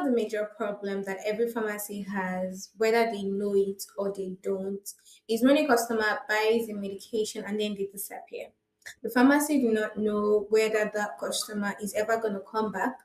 of the major problems that every pharmacy has, whether they know it or they don't, is when a customer buys a medication and then they disappear. The pharmacy do not know whether that customer is ever going to come back.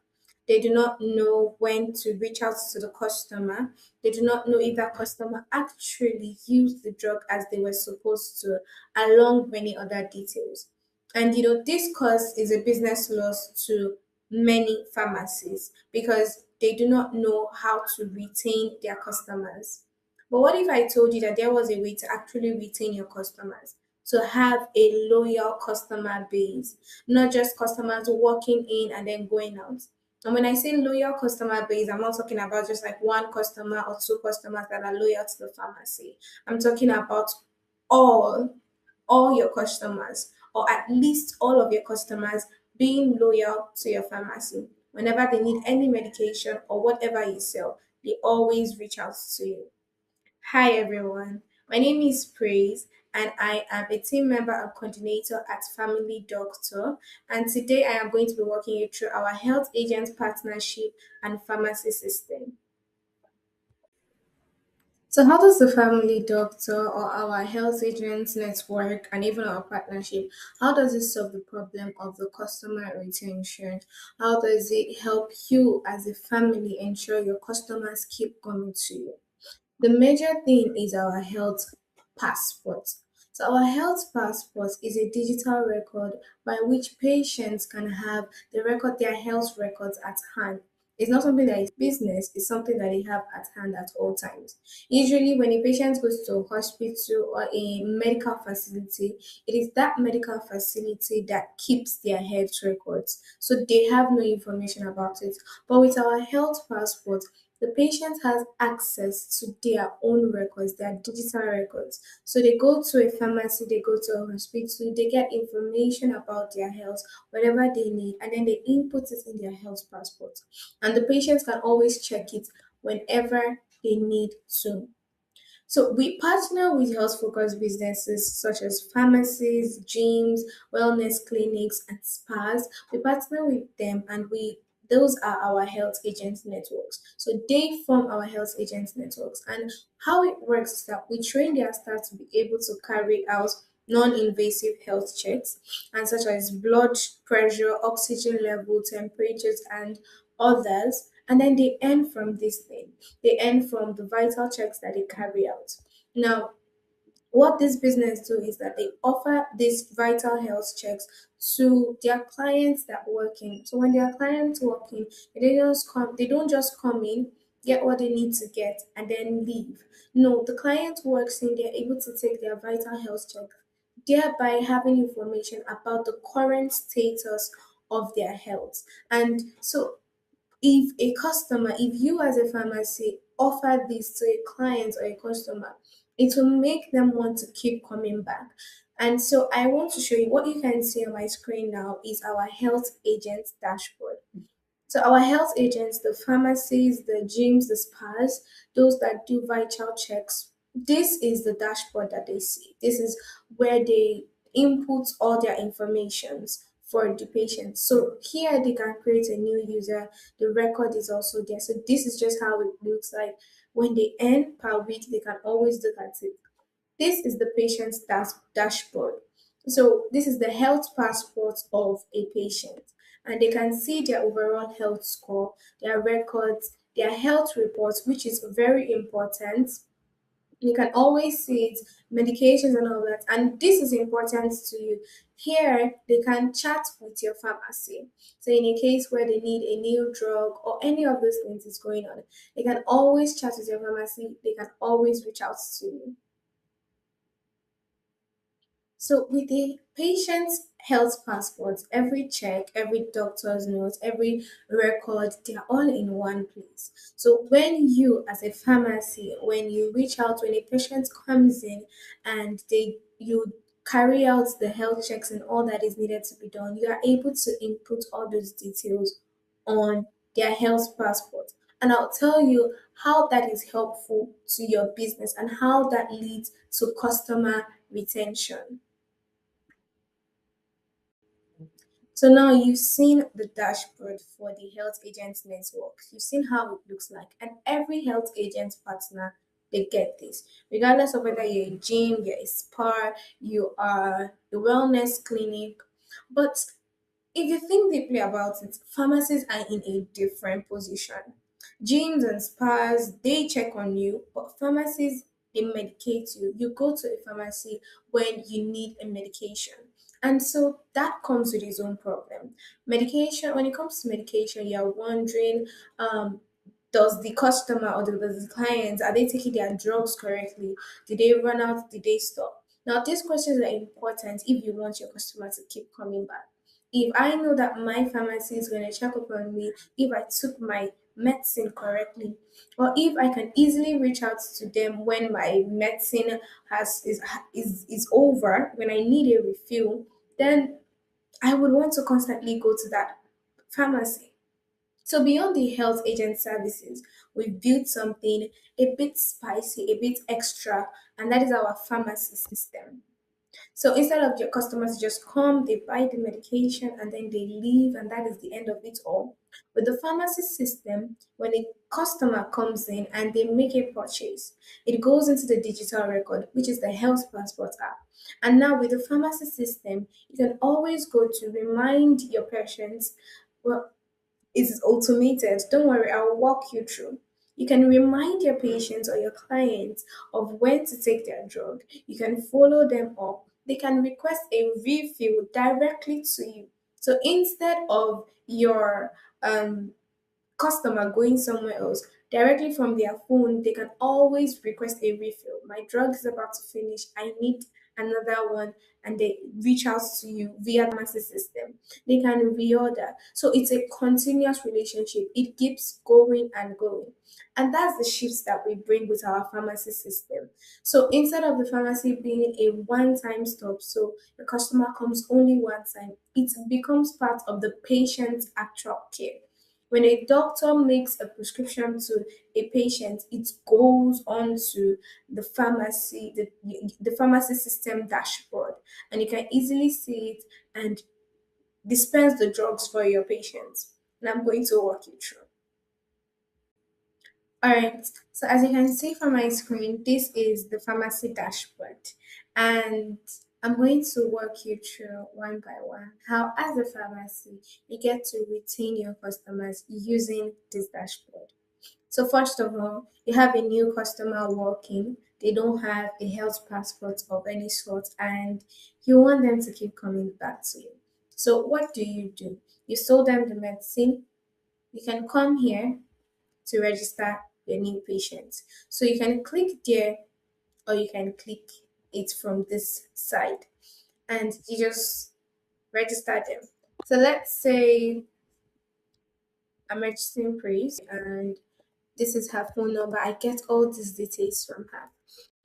They do not know when to reach out to the customer. They do not know if that customer actually used the drug as they were supposed to, along many other details. And this cause is a business loss to many pharmacies because they do not know how to retain their customers. But what if I told you that there was a way to actually retain your customers? To have a loyal customer base, not just customers walking in and then going out. And when I say loyal customer base, I'm not talking about just like one customer or two customers that are loyal to the pharmacy. I'm talking about all all your customers, or at least all of your customers being loyal to your pharmacy. Whenever they need any medication or whatever you sell, they always reach out to you. Hi everyone, my name is Praise and I am a team member and coordinator at Family Doctor. And today I am going to be walking you through our health agent partnership and pharmacy system. So, how does the family doctor or our health agents network and even our partnership, how does it solve the problem of the customer retention? How does it help you as a family ensure your customers keep coming to you? The major thing is our health passport. So, our health passport is a digital record by which patients can have their health records at hand. It's not something that is business, it's something that they have at hand at all times. Usually, when a patient goes to a hospital or a medical facility, it is that medical facility that keeps their health records. So they have no information about it. But with our health passport, the patient has access to their own records, their digital records. So they go to a pharmacy, they go to a hospital, they get information about their health, whatever they need, and then they input it in their health passport. And the patients can always check it whenever they need to. So we partner with health focused businesses such as pharmacies, gyms, wellness clinics, and spas. We partner with them and we those are our health agents networks. So they form our health agents networks. And how it works is that we train their staff to be able to carry out non-invasive health checks and such as blood pressure, oxygen level, temperatures, and others. And then they earn from this thing. They earn from the vital checks that they carry out. Now, what this business do is that they offer these vital health checks to their clients that work in. So when their clients work in, they don't just come in, get what they need to get, and then leave. No, the client works in, they're able to take their vital health check, thereby having information about the current status of their health. And so if you as a pharmacy offer this to a client or a customer, it will make them want to keep coming back. And so I want to show you what you can see on my screen now is our health agent dashboard. So our health agents, the pharmacies, the gyms, the spas, those that do vital checks, this is the dashboard that they see. This is where they input all their informations for the patient. So here they can create a new user. The record is also there. So this is just how it looks like. When they earn per week, they can always look at it. This is the patient's dashboard. So this is the health passport of a patient, and they can see their overall health score, their records, their health reports, which is very important. You can always see it, medications and all that. And this is important to you. Here, they can chat with your pharmacy. So, in a case where they need a new drug or any of those things is going on, they can always chat with your pharmacy. They can always reach out to you. So with the patient's health passports, every check, every doctor's note, every record, they're all in one place. So when you as a pharmacy, when you reach out, when a patient comes in and you carry out the health checks and all that is needed to be done, you are able to input all those details on their health passport. And I'll tell you how that is helpful to your business and how that leads to customer retention. So now you've seen the dashboard for the health agents network. You've seen how it looks like. And every health agent partner, they get this. Regardless of whether you're a gym, you're a spa, you are a wellness clinic. But if you think deeply about it, pharmacies are in a different position. Gyms and spas, they check on you, but pharmacies, they medicate you. You go to a pharmacy when you need a medication. And so that comes with its own problem. Medication, when it comes to medication, you're wondering, does the customer or does the client, are they taking their drugs correctly? Did they run out? Did they stop? Now, these questions are important if you want your customer to keep coming back. If I know that my pharmacy is going to check up on me if I took my medicine correctly, or if I can easily reach out to them when my medicine is over, when I need a refill, then I would want to constantly go to that pharmacy. So beyond the health agent services, we've built something a bit spicy, a bit extra, and that is our pharmacy system. So instead of your customers just come, they buy the medication and then they leave, and that is the end of it all. With the pharmacy system, when a customer comes in and they make a purchase, it goes into the digital record, which is the health passport app. And now with the pharmacy system, you can always go to remind your patients. Well, it's automated. Don't worry, I'll walk you through. You can remind your patients or your clients of when to take their drug. You can follow them up. They can request a refill directly to you. So instead of your customer going somewhere else directly from their phone, they can always request a refill. My drug is about to finish, I need another one, and they reach out to you via the pharmacy system. They can reorder. So it's a continuous relationship, it keeps going and going. And that's the shifts that we bring with our pharmacy system. So instead of the pharmacy being a one-time stop, so the customer comes only one time, it becomes part of the patient's actual care. When a doctor makes a prescription to a patient, it goes on to the pharmacy system dashboard, and you can easily see it and dispense the drugs for your patients. And I'm going to walk you through. All right. So as you can see from my screen, this is the pharmacy dashboard, and I'm going to walk you through one by one how, as a pharmacy, you get to retain your customers using this dashboard. So first of all, you have a new customer walking. They don't have a health passport of any sort, and you want them to keep coming back to you. So what do? You sold them the medicine. You can come here to register your new patients. So you can click there or you can click it from this side and you just register them. So let's say I'm registering Praise and this is her phone number. I get all these details from her.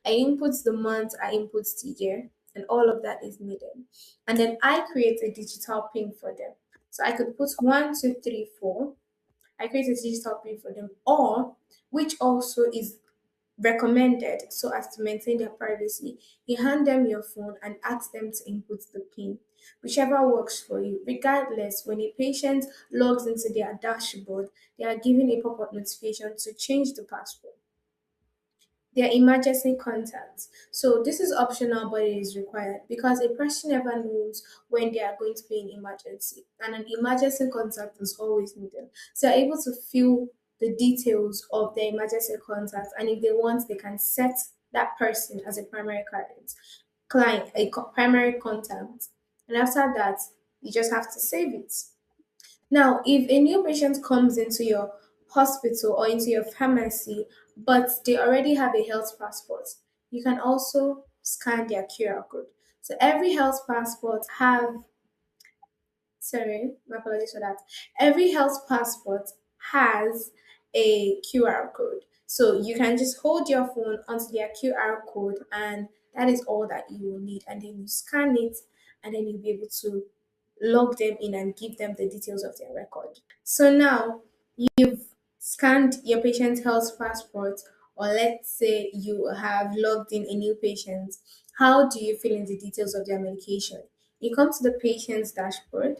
I input the month, I input the year, and all of that is needed. And then I create a digital pin for them. So I could put 1, 2, 3, 4. I create a digital pin for them, or which also is recommended so as to maintain their privacy. You hand them your phone and ask them to input the PIN, whichever works for you. Regardless, when a patient logs into their dashboard, they are given a pop up notification to change the password. Their emergency contacts. So this is optional, but it is required because a person never knows when they are going to be in emergency, and an emergency contact is always needed. So they're able to fill the details of their emergency contact, and if they want, they can set that person as a primary client, primary contact, and after that, you just have to save it. Now, if a new patient comes into your hospital or into your pharmacy, but they already have a health passport, you can also scan their QR code. So every health passport have, sorry, my apologies for that. Every health passport has a QR code. So you can just hold your phone onto their QR code, and that is all that you will need. And then you scan it, and then you'll be able to log them in and give them the details of their record. So now you've scanned your patient's health passport, or let's say you have logged in a new patient. How do you fill in the details of their medication? You come to the patient's dashboard,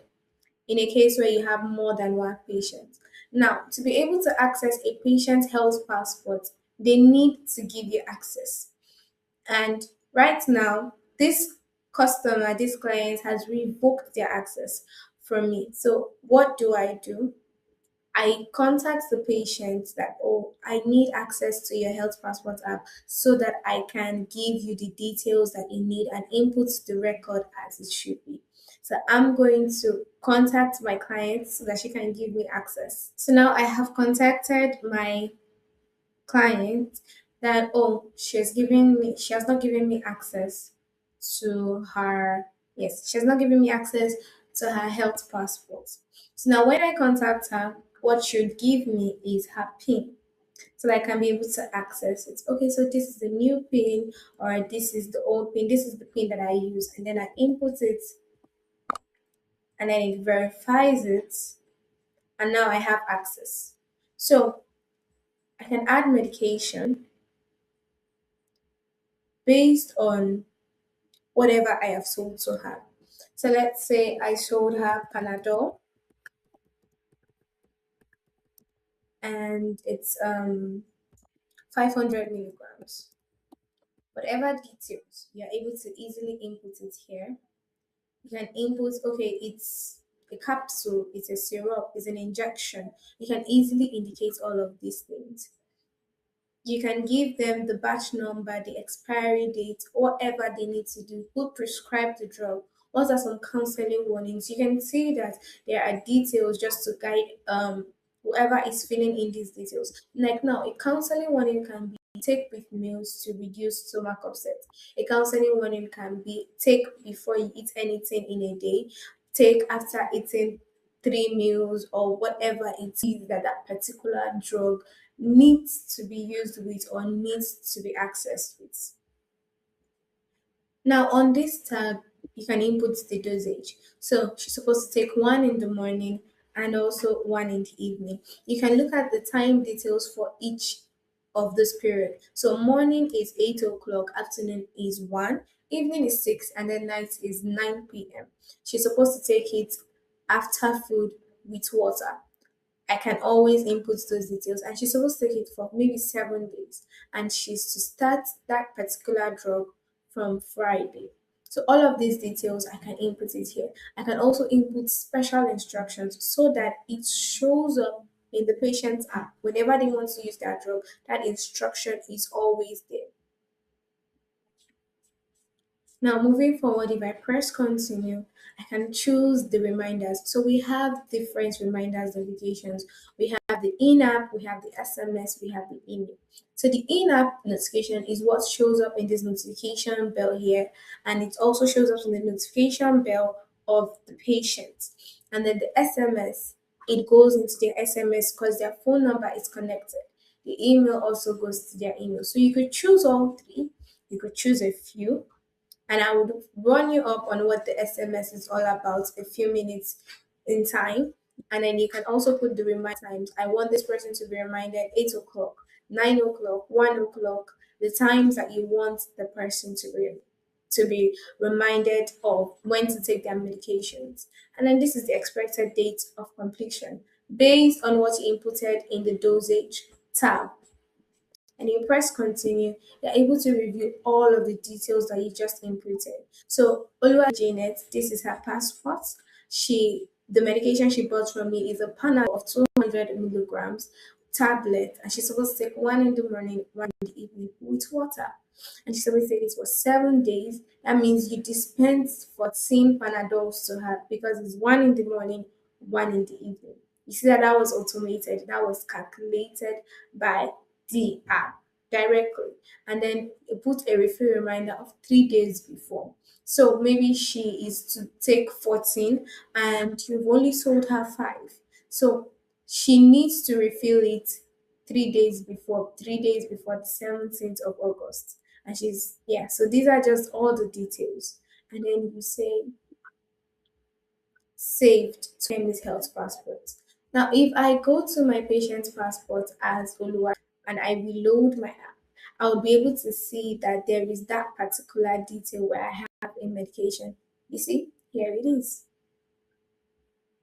in a case where you have more than one patient. Now, to be able to access a patient's health passport, they need to give you access. And right now, this customer, this client has revoked their access from me. So, what do? I contact the patient that, oh, I need access to your health passport app so that I can give you the details that you need and input the record as it should be. So I'm going to contact my client so that she can give me access. So now I have contacted my client that, oh, she has not given me access to her, yes, she has not given me access to her health passport. So now when I contact her, what she would give me is her pin so that I can be able to access it. Okay, so this is the new pin, or this is the old pin, this is the pin that I use, and then I input it, and then it verifies it, and now I have access. So I can add medication based on whatever I have sold to her. So let's say I sold her Panadol, and it's 500 milligrams. Whatever details, you're able to easily input it here. You can input, okay, it's a capsule, it's a syrup, it's an injection. You can easily indicate all of these things. You can give them the batch number, the expiry date, whatever they need to do, who prescribed the drug. What are some counseling warnings? You can see that there are details just to guide whoever is filling in these details. Like now, a counseling warning can be take with meals to reduce stomach upset. A counseling warning can be take before you eat anything in a day, take after eating 3 meals, or whatever it is that that particular drug needs to be used with or needs to be accessed with. Now, on this tab, you can input the dosage. So, she's supposed to take one in the morning and also one in the evening. You can look at the time details for each of this period. So, morning is 8 o'clock, afternoon is 1, evening is 6, and then night is 9 p.m. She's supposed to take it after food with water. I can always input those details, and she's supposed to take it for maybe 7 days, and she's to start that particular drug from Friday. So all of these details I can input it here. I can also input special instructions so that it shows up in the patient's app whenever they want to use that drug. That instruction is always there. Now, moving forward, if I press continue, I can choose the reminders. So we have different reminders notifications. We have the in-app, we have the SMS, we have the email. So the in-app notification is what shows up in this notification bell here, and it also shows up in the notification bell of the patient. And then the SMS, it goes into their SMS because their phone number is connected. The email also goes to their email. So you could choose all three. You could choose a few, and I would run you up on what the SMS is all about a few minutes in time. And then you can also put the reminder times. I want this person to be reminded 8 o'clock, 9 o'clock, 1 o'clock, the times that you want the person to be reminded of when to take their medications. And then this is the expected date of completion based on what you inputted in the dosage tab, and you press continue, you're able to review all of the details that you just inputted. So Olua Janet, this is her passport. The medication she bought from me is a Panadol of 200 milligrams tablet, and she's supposed to take one in the morning, one in the evening with water. And she's supposed to take this for 7 days. That means you dispense 14 Panadols to her because it's one in the morning, one in the evening. You see that that was automated, that was calculated by the app directly, and then you put a refill reminder of 3 days before. So maybe she is to take 14 and you've only sold her 5. So she needs to refill it 3 days before the 17th of August. And she's, yeah, so these are just all the details. And then you say saved to claim this health passport. Now, if I go to my patient's passport as Oluwa and I reload my app, I'll be able to see that there is that particular detail where I have a medication. You see, here it is.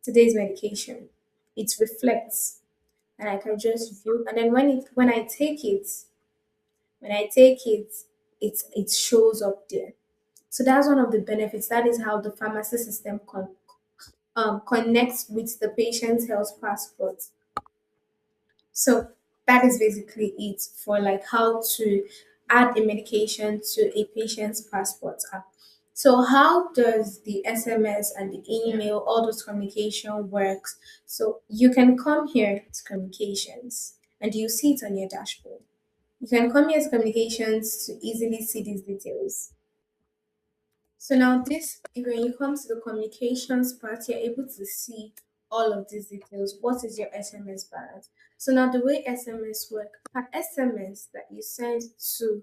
today's medication. It reflects, and I can just view. And then when I take it, it shows up there. So that's one of the benefits. That is how the pharmacy system connects with the patient's health passport. So that is basically it for like how to add a medication to a patient's passport app. So how does the SMS and the email, all those communication works? So you can come here to communications and you see it on your dashboard. You can come here to communications to easily see these details. So now this, when you come to the communications part, you're able to see all of these details. What is your SMS balance? So now the way SMS work, per SMS that you send to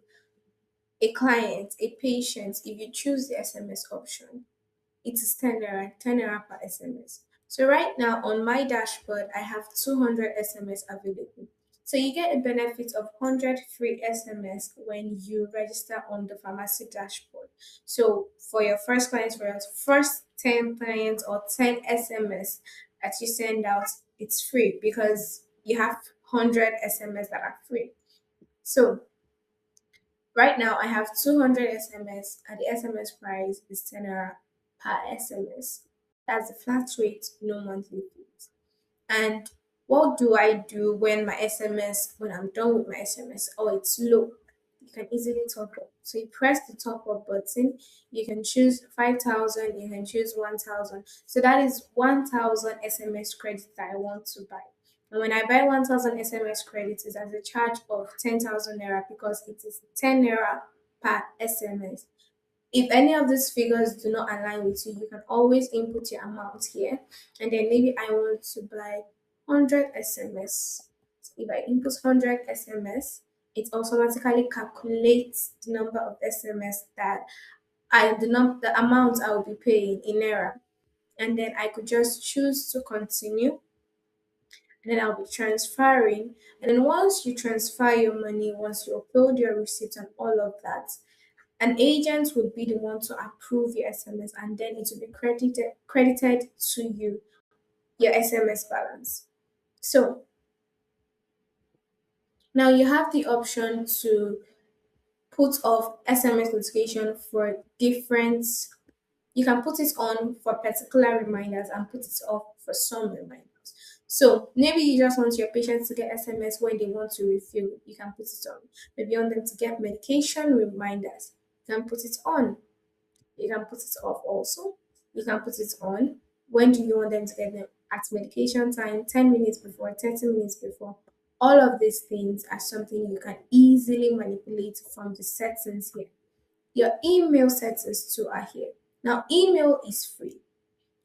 a client, a patient, if you choose the SMS option, it is 10 naira per SMS. So right now on my dashboard, I have 200 SMS available. So you get a benefit of 100 free SMS when you register on the pharmacy dashboard. So for your first clients, for your first 10 clients or 10 SMS that you send out, it's free because you have 100 SMS that are free. So right now, I have 200 SMS, and the SMS price is 10 naira per SMS. That's the flat rate, no monthly fees. And what do I do when my SMS, when I'm done with my SMS? Oh, it's low. You can easily top up. So you press the top up button. You can choose 5,000, you can choose 1,000. So that is 1,000 SMS credits that I want to buy. And when I buy 1,000 SMS credits, it's at a charge of 10,000 naira because it is 10 naira per SMS. If any of these figures do not align with you, you can always input your amount here. And then maybe I want to buy 100 SMS. So if I input 100 SMS, it automatically calculates the number of SMS that the amount I will be paying in Naira. And then I could just choose to continue. And then I'll be transferring. And then once you transfer your money, once you upload your receipt and all of that, an agent will be the one to approve your SMS and then it will be credited to you, your SMS balance. So now you have the option to put off SMS notification for different, you can put it on for particular reminders and put it off for some reminders. So maybe you just want your patients to get SMS when they want to refill, you can put it on. Maybe you want them to get medication reminders, you can put it on. You can put it off also. You can put it on. When do you want them to get them? At medication time, 10 minutes before, 30 minutes before. All of these things are something you can easily manipulate from the settings here. Your email settings too are here. Now, email is free.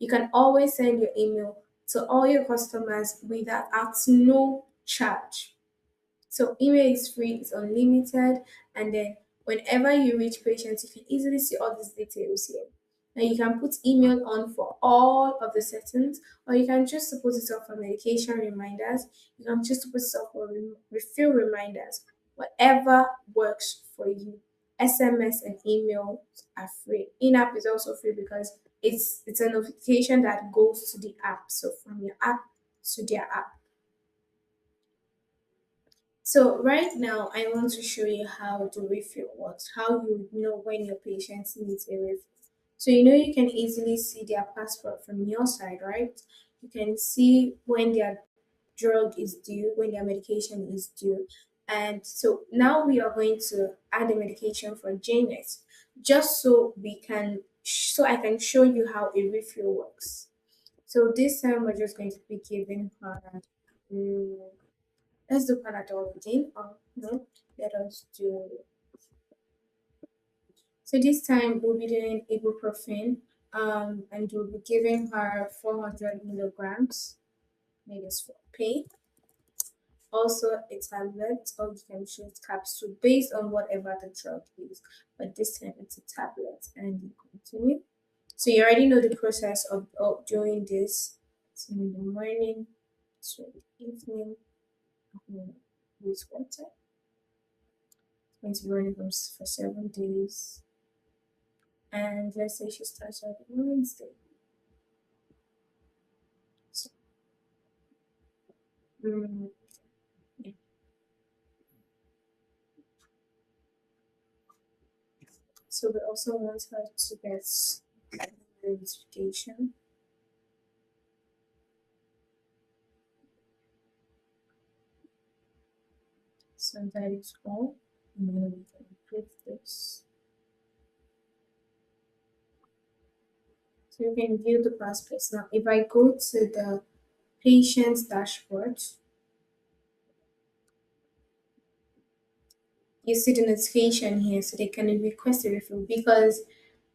You can always send your email to all your customers without at no charge. So email is free, it's unlimited, and then whenever you reach patients, you can easily see all these details here. Now you can put email on for all of the settings, or you can choose to put it off for medication reminders. You can choose to put it off for refill reminders. Whatever works for you. SMS and email are free. In-app is also free because it's a notification that goes to the app. So from your app to their app. So right now, I want to show you how the refill works, how you know when your patient needs a refill. So you can easily see their passport from your side, right? You can see when their drug is due, when their medication is due. And so now we are going to add a medication for Janet, just so I can show you how a refill works. So this time we're just going to be giving her mm, let's do Panadol again. Oh, no, let us do. So this time we'll be doing ibuprofen, and we'll be giving her 400 milligrams. Maybe it's for pain. Also, a tablet, or you can choose capsule based on whatever the drug is. But this time it's a tablet, and you continue. So you already know the process of doing this. So in the morning, so in the evening, with water. Going to be running for 7 days. And let's say she starts on Wednesday. Mm, yeah. So we also want her to get notification. So that is all. And then we can improve this. So you can view the prospects. Now, if I go to the patient's dashboard, you see the notification here, so they can request a refill because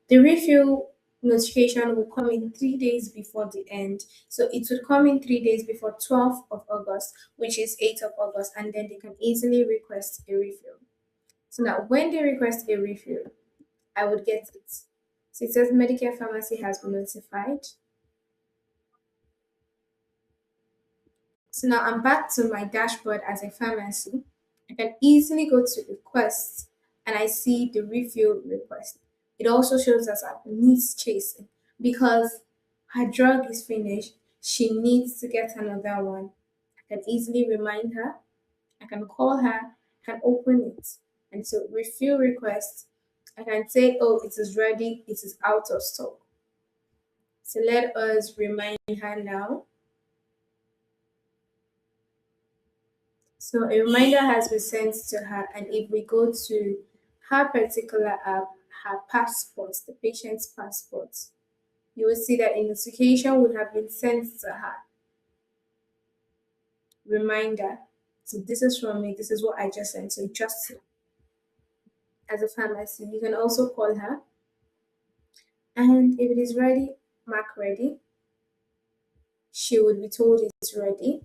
the refill notification will come in 3 days before the end. So it would come in 3 days before 12th of August, which is 8th of August, and then they can easily request a refill. So now when they request a refill, I would get it. So it says Medicare pharmacy has been notified. So now I'm back to my dashboard as a pharmacy. I can easily go to requests and I see the refill request. It also shows us our needs chasing because her drug is finished. She needs to get another one. I can easily remind her. I can call her. I can open it. And so refill request. I can say, oh, it is ready. It is out of stock. So let us remind her now. So a reminder has been sent to her, and if we go to her particular app, her passport, the patient's passport, you will see that a notification would have been sent to her. Reminder. So this is from me. This is what I just sent. So just as a pharmacy, you can also call her, and if it is ready, mark ready. She would be told it's ready.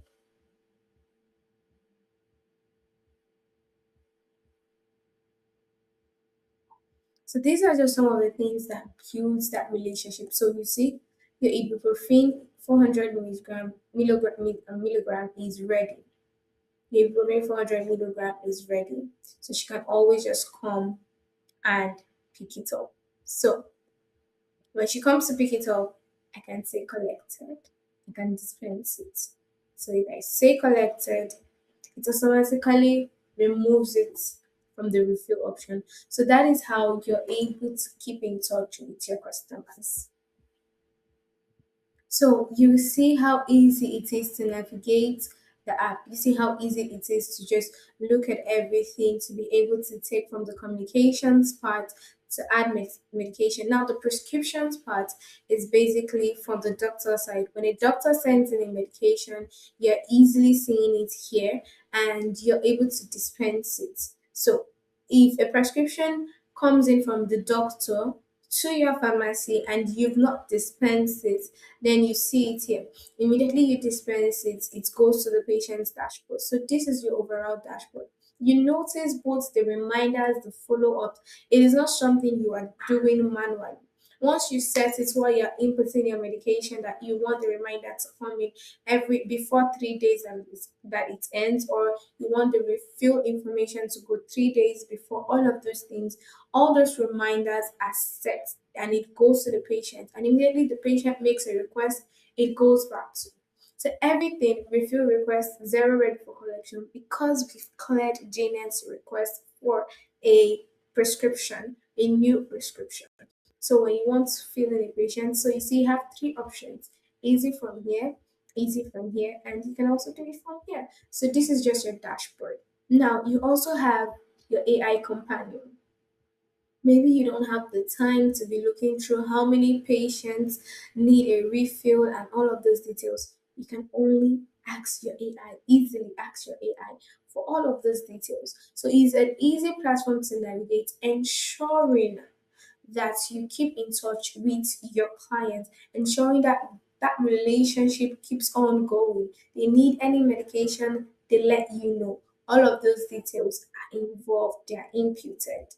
So these are just some of the things that builds that relationship. So you see, your ibuprofen 400 milligram is ready. Your ibuprofen 400 milligram is ready. So she can always just come and pick it up. So when she comes to pick it up, I can say collected. I can dispense it. So if I say collected, it automatically removes it from the refill option. So that is how you're able to keep in touch with your customers. So you see how easy it is to navigate the app. You see how easy it is to just look at everything, to be able to take from the communications part to add medication. Now, the prescriptions part is basically from the doctor side. When a doctor sends in a medication, you're easily seeing it here and you're able to dispense it. So, if a prescription comes in from the doctor to your pharmacy and you've not dispensed it, then you see it here. Immediately you dispense it, it goes to the patient's dashboard. So this is your overall dashboard. You notice both the reminders, the follow up. It is not something you are doing manually. Once you set it while you're inputting your medication that you want the reminder to come in every before 3 days and that it ends, or you want the refill information to go 3 days before, all those reminders are set and it goes to the patient. And immediately the patient makes a request, it goes back to. So everything refill request zero ready for collection because we've cleared Janet's request for a prescription, a new prescription. So when you want to fill in a patient, so you see you have three options: easy from here, easy from here, and you can also do it from here. So this is just your dashboard. Now you also have your AI companion. Maybe you don't have the time to be looking through how many patients need a refill and all of those details. You can only ask your AI, easily ask your AI for all of those details. So it's an easy platform to navigate, ensuring that you keep in touch with your clients, ensuring that that relationship keeps on going. They need any medication, they let you know. All of those details are involved, they are imputed.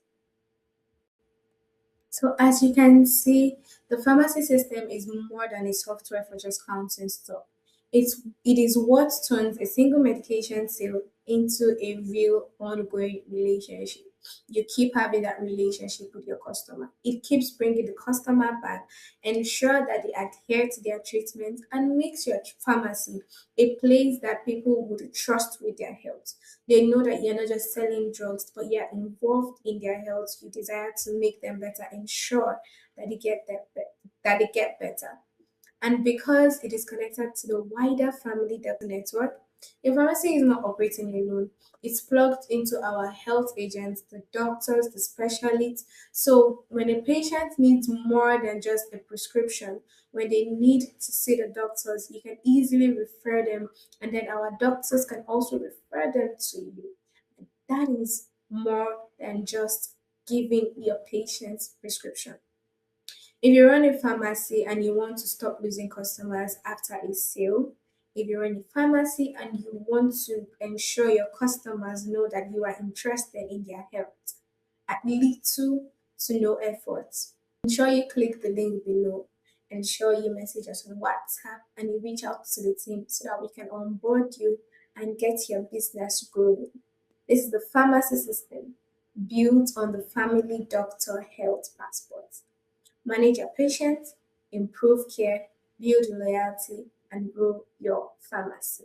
So as you can see, the pharmacy system is more than a software for just counting stuff. It is what turns a single medication sale into a real ongoing relationship. you keep having that relationship with your customer. It keeps bringing the customer back, ensure that they adhere to their treatment, and makes your pharmacy a place that people would trust with their health. They know that you're not just selling drugs, but you're involved in their health. You desire to make them better, ensure that they get better. And because it is connected to the wider family network, a pharmacy is not operating alone. It's plugged into our health agents, the doctors, the specialists. So when a patient needs more than just a prescription, when they need to see the doctors, you can easily refer them, and then our doctors can also refer them to you. That is more than just giving your patients prescription. If you run a pharmacy and you want to stop losing customers after a sale, if you run a pharmacy and you want to ensure your customers know that you are interested in their health, at little to no effort, ensure you click the link below. Ensure you message us on WhatsApp and you reach out to the team so that we can onboard you and get your business growing. This is the pharmacy system built on the family doctor health passport. Manage your patients, improve care, build loyalty, and grow your pharmacy.